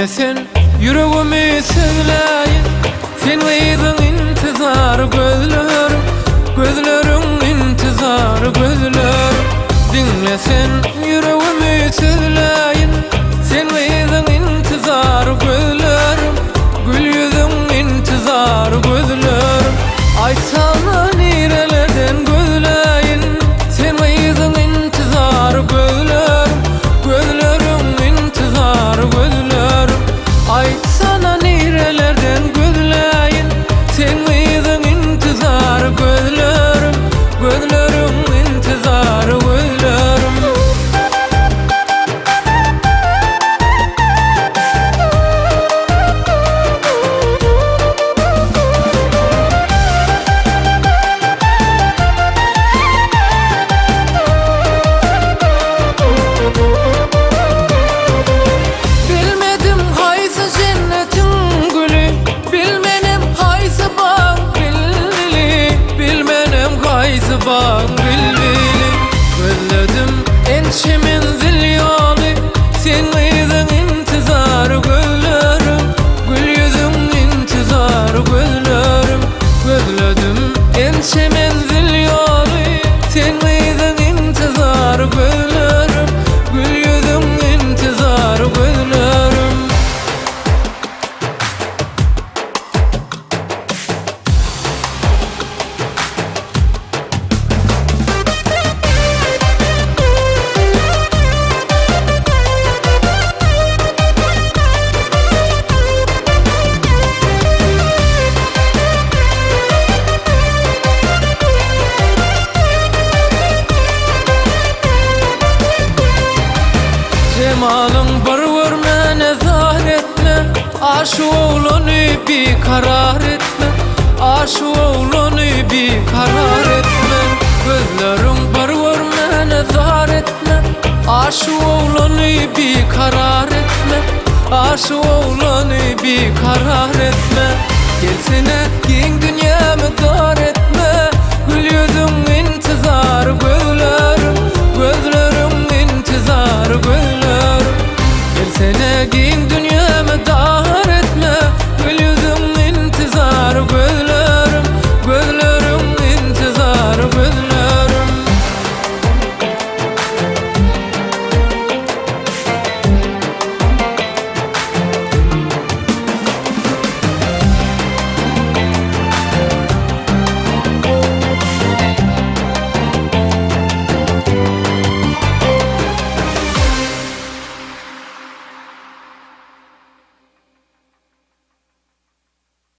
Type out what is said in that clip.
Dinlesen yüreğimi söyleyin, sen gaydın intizar gözlerim, gözlerim intizar gözlerim. Dinlesen yüreğimi söyleyin, sen gaydın intizar gözlerim, gül yüzün intizar gözlerim. Aysana nirelerden gözleyin, sen gaydın intizar gözlerim, gözlerim intizar gözlerim. Aysana nirelerden gözleyin, sen gaydın intizar gözlerim, gözlerim intizar gözlerim. Bilmedim haysı cennetin gülü, bilmenem haysı bağ billili, bilmenem haysı bağ billili. Gözledim ençemin zil yolu, sen gaydın intizar gözlerim, gül yüzün intizar gözlerim. Gözledim ençemin zil yolu, sen gaydın intizar gözlerim, gül yüzün intizar gözlerim. Cemalın barvur mene zahir etme, aşu oğlunu bir karar etme, aşu oğlunu bir karar etme. Gözlerin barvur mene zahir etme, aşu oğlunu bir karar etme, aşu oğlunu bir karar etme. Gelsene giyin dünyamı dar etme, gül yüzün intizar